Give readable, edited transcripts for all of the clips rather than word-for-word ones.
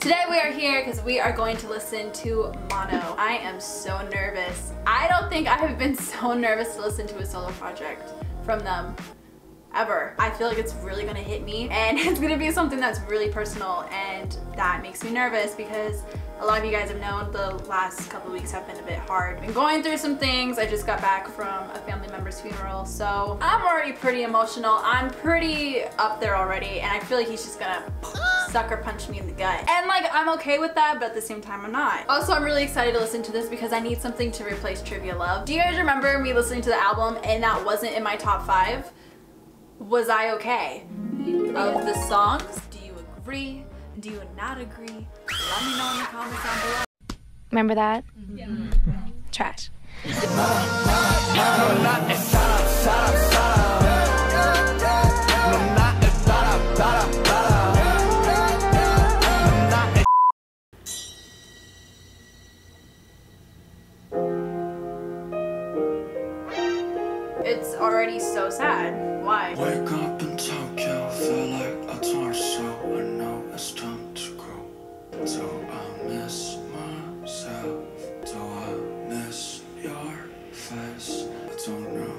Today we are here because we are going to listen to Mono. I am so nervous. I don't think I have been so nervous to listen to a solo project from them ever. I feel like it's really gonna hit me and it's gonna be something that's really personal, and that makes me nervous because a lot of you guys have known the last couple of weeks have been a bit hard. I've been going through some things. I just got back from a family member's funeral, so I'm already pretty emotional. I'm pretty up there already, and I feel like he's just gonna sucker punch me in the gut. And like, I'm okay with that, but at the same time I'm not. Also, I'm really excited to listen to this because I need something to replace Trivia Love. Do you guys remember me listening to the album and that wasn't in my top 5? Was I okay? Of the songs, do you agree? Do you not agree? Let me know in the comments down below. Remember that? Yeah. Trash. It's already so sad. Why? Wake up in Tokyo, feel like a torso. I know it's time to grow. Do I miss myself? Do I miss your face? I don't know.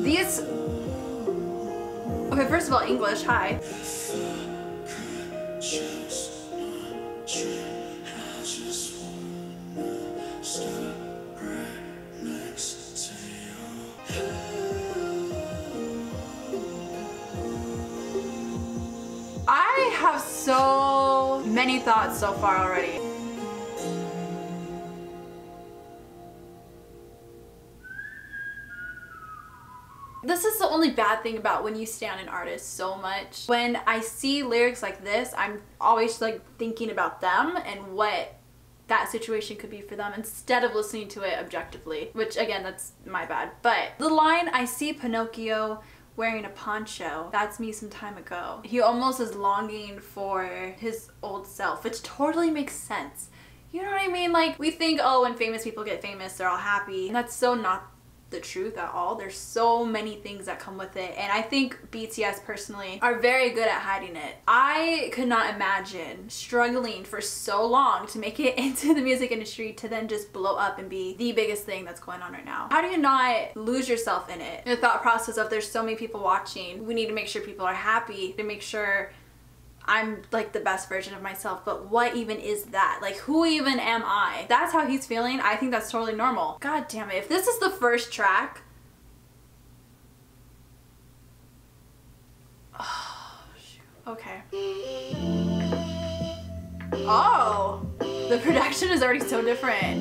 These... Okay, first of all, English, hi. I have so many thoughts so far already. This is the only bad thing about when you stand an artist so much. When I see lyrics like this, I'm always like thinking about them and what that situation could be for them instead of listening to it objectively, which again, that's my bad. But the line, I see Pinocchio wearing a poncho, that's me some time ago. He almost is longing for his old self, which totally makes sense. You know what I mean? Like, we think, oh, when famous people get famous, they're all happy. And that's so not the truth at all. There's so many things that come with it, and I think BTS personally are very good at hiding it. I could not imagine struggling for so long to make it into the music industry to then just blow up and be the biggest thing that's going on right now. How do you not lose yourself in it? The thought process of there's so many people watching, we need to make sure people are happy, to make sure I'm like the best version of myself, but what even is that? Like, who even am I? That's how he's feeling. I think that's totally normal. God damn it. If this is the first track, oh, shoot. Okay. Oh, the production is already so different.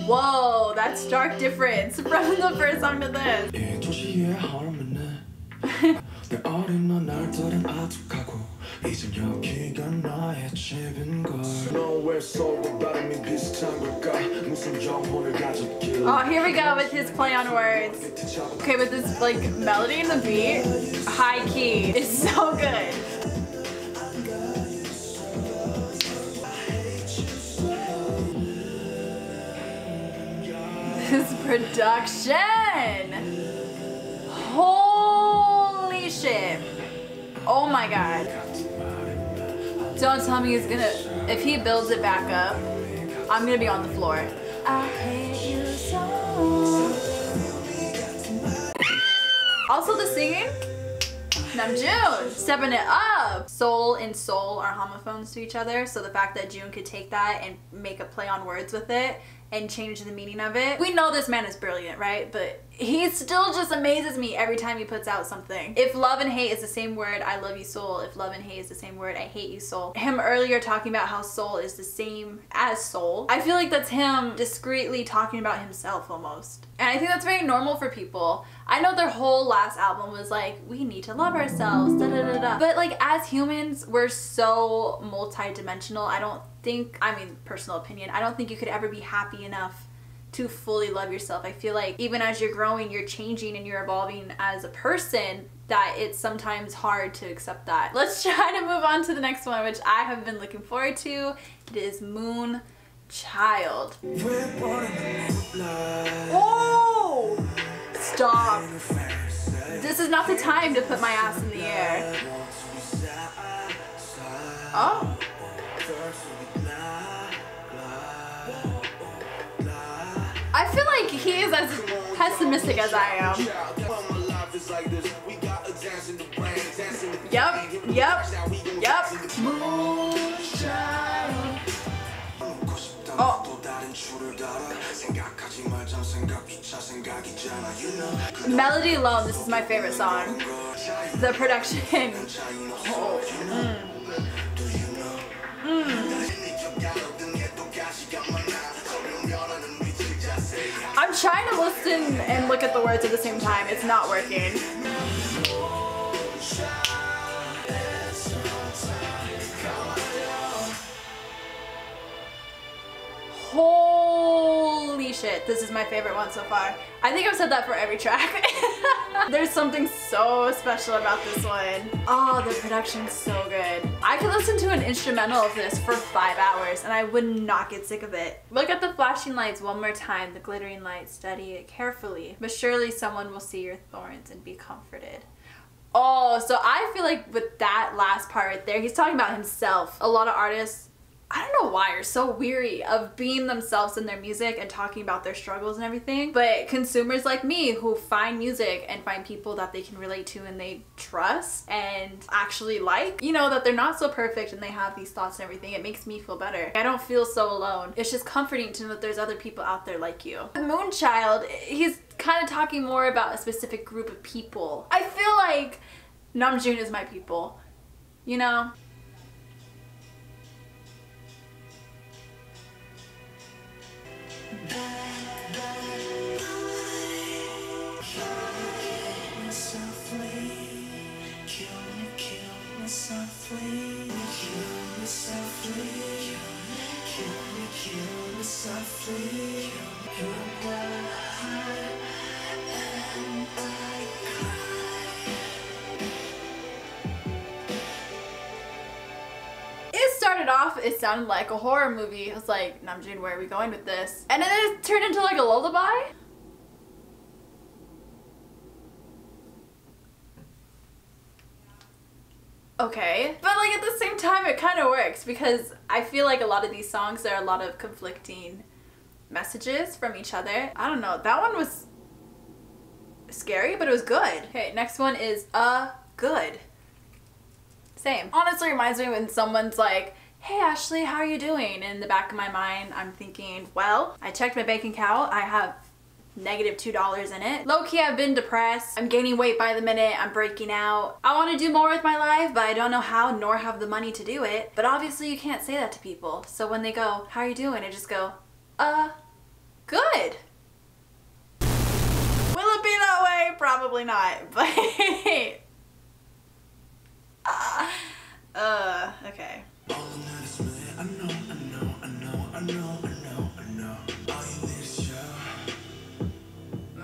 Whoa, that's stark difference from the first song to this. Oh, here we go with his play on words. Okay, with this like melody and the beat, high key, it's so good. This production, holy shit. Oh my god. Don't tell me he's gonna, if he builds it back up, I'm gonna be on the floor. I hate you so. Also the singing, Namjoon, stepping it up. Soul and soul are homophones to each other, so the fact that June could take that and make a play on words with it and change the meaning of it. We know this man is brilliant, right? But he still just amazes me every time he puts out something. If love and hate is the same word, I love you soul. If love and hate is the same word, I hate you soul. Him earlier talking about how soul is the same as soul. I feel like that's him discreetly talking about himself almost. And I think that's very normal for people. I know their whole last album was like, we need to love ourselves, da da da da. But like, as humans, we're so multi-dimensional. I don't think, I mean, personal opinion, I don't think you could ever be happy enough to fully love yourself. I feel like even as you're growing, you're changing and you're evolving as a person, that it's sometimes hard to accept that. Let's try to move on to the next one, which I have been looking forward to. It is Moonchild. Oh! Stop. This is not the time to put my ass in the air. Oh. he is as pessimistic as I am. Yep. Oh. Melody alone, this is my favorite song. The production. Oh. I'm trying to listen and look at the words at the same time. It's not working. Holy shit, this is my favorite one so far. I think I've said that for every track. There's something so special about this one. Oh, the production's so good. I could listen to an instrumental of this for 5 hours and I would not get sick of it. Look at the flashing lights one more time, the glittering lights, study it carefully. But surely someone will see your thorns and be comforted. Oh, so I feel like with that last part right there, he's talking about himself. A lot of artists, I don't know why, are so weary of being themselves in their music and talking about their struggles and everything. But consumers like me who find music and find people that they can relate to and they trust and actually like, you know, that they're not so perfect and they have these thoughts and everything, it makes me feel better. I don't feel so alone. It's just comforting to know that there's other people out there like you. Moonchild, he's kind of talking more about a specific group of people. I feel like Namjoon is my people, you know? Started off, it sounded like a horror movie. I was like, Namjoon, where are we going with this? And then it turned into like a lullaby. Okay, but like at the same time it kind of works because I feel like a lot of these songs, there are a lot of conflicting messages from each other. I don't know, that one was scary, but it was good. Okay, next one is good. Same. Honestly reminds me when someone's like, hey Ashley, how are you doing? And in the back of my mind, I'm thinking, well, I checked my bank account. I have -$2 in it. Low-key, I've been depressed. I'm gaining weight by the minute. I'm breaking out. I want to do more with my life, but I don't know how nor have the money to do it. But obviously you can't say that to people. So when they go, how are you doing? I just go, good. Will it be that way? Probably not, but okay.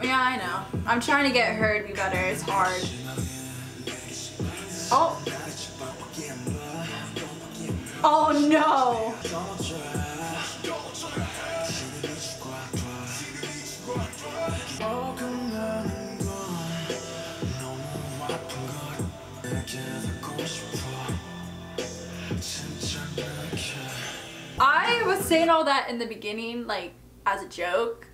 Yeah, I know. I'm trying to get her to be better. It's hard. Oh. Oh no. I was saying all that in the beginning, like, as a joke,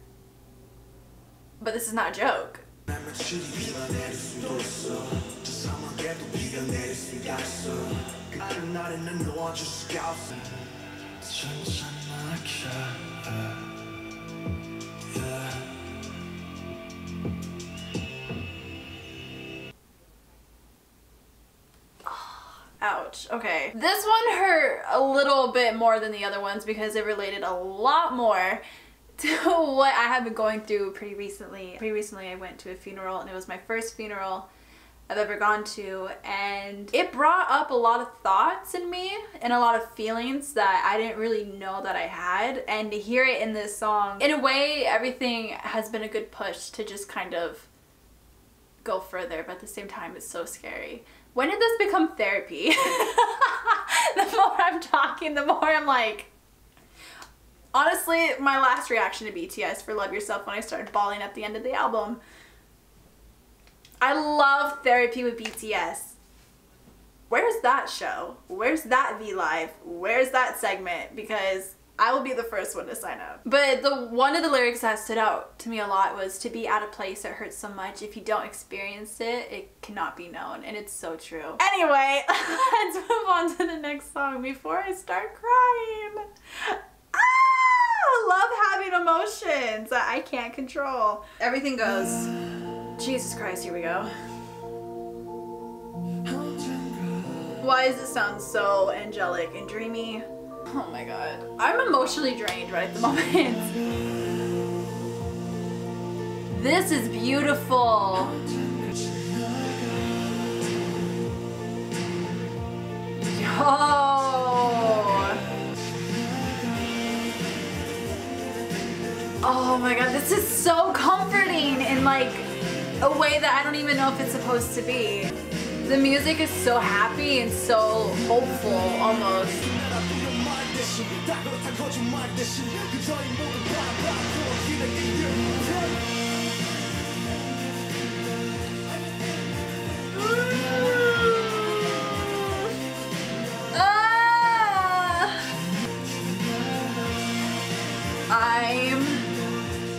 but this is not a joke. Ouch. Okay. This one hurt a little bit more than the other ones because it related a lot more to what I have been going through pretty recently. Pretty recently I went to a funeral and it was my first funeral I've ever gone to, and it brought up a lot of thoughts in me and a lot of feelings that I didn't really know that I had, and to hear it in this song, in a way everything has been a good push to just kind of go further, but at the same time it's so scary. When did this become therapy? The more I'm talking, the more I'm like, honestly, my last reaction to BTS for Love Yourself when I started bawling at the end of the album. I love therapy with BTS. Where's that show? Where's that V Live? Where's that segment? Because I will be the first one to sign up. But one of the lyrics that stood out to me a lot was, to be at a place that hurts so much, if you don't experience it, it cannot be known. And it's so true. Anyway, let's move on to the next song before I start crying. I love having emotions that I can't control. Everything goes. Jesus Christ, here we go. Why does it sound so angelic and dreamy? Oh my god. I'm emotionally drained right at the moment. This is beautiful. Oh my god, this is so comforting in like a way that I don't even know if it's supposed to be. The music is so happy and so hopeful almost. I'm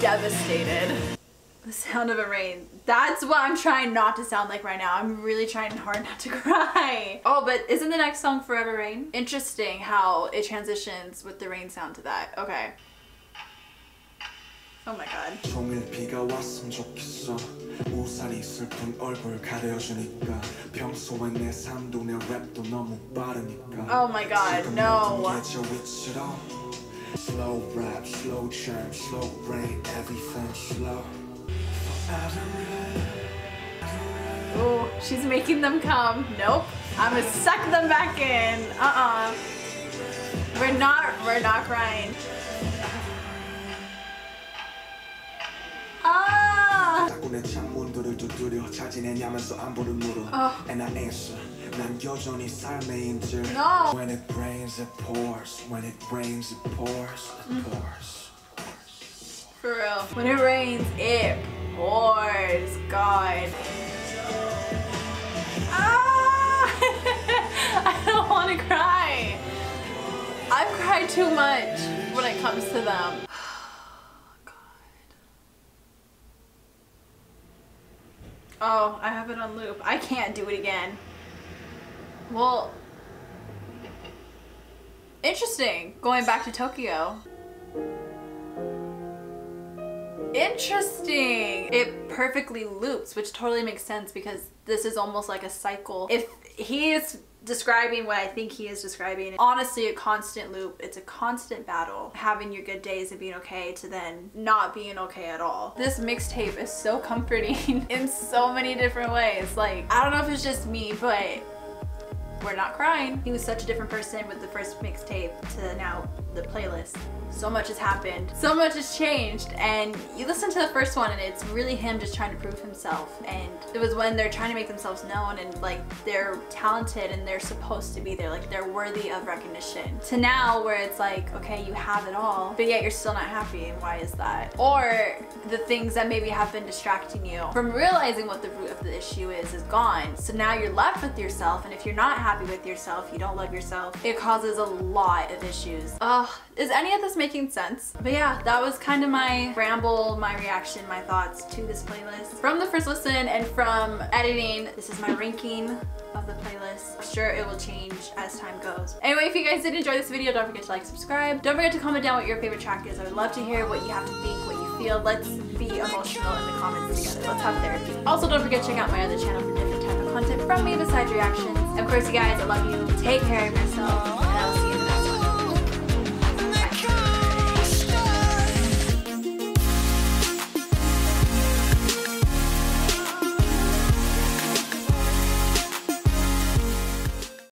devastated. The sound of it rain. That's what I'm trying not to sound like right now. I'm really trying hard not to cry. Oh, but isn't the next song Forever Rain? Interesting how it transitions with the rain sound to that. Okay. Oh my god. Oh my god, no. Slow rap, slow churn, slow rain, everything slow. Oh, she's making them come. Nope. I'm gonna suck them back in. We're not crying. Ah! Oh. No. When it rains, it pours. When it rains, it pours. It pours. For real. When it rains, it pours. God. Ah! I don't want to cry. I've cried too much when it comes to them. Oh, I have it on loop. I can't do it again. Well, interesting. Going back to Tokyo. Interesting. It perfectly loops, which totally makes sense because this is almost like a cycle. If he is describing what I think he is describing, honestly a constant loop. It's a constant battle, having your good days and being okay to then not being okay at all. This mixtape is so comforting in so many different ways. Like, I don't know if it's just me, but we're not crying. He was such a different person with the first mixtape to now the playlist. So much has happened. So much has changed. And you listen to the first one and it's really him just trying to prove himself. And it was when they're trying to make themselves known and like they're talented and they're supposed to be there. Like they're worthy of recognition. To now where it's like, okay, you have it all, but yet you're still not happy. And why is that? Or the things that maybe have been distracting you from realizing what the root of the issue is gone. So now you're left with yourself. And if you're not happy with yourself, you don't love yourself, it causes a lot of issues. Is any of this making sense? But yeah, that was kind of my ramble, my reaction, my thoughts to this playlist. From the first listen and from editing, this is my ranking of the playlist. I'm sure it will change as time goes. Anyway, if you guys did enjoy this video, don't forget to like, subscribe. Don't forget to comment down what your favorite track is. I would love to hear what you have to think, what you feel. Let's be emotional in the comments together. Let's have therapy. Also, don't forget to check out my other channel for different type of content from me besides reactions. And of course, you guys, I love you. Take care of yourself.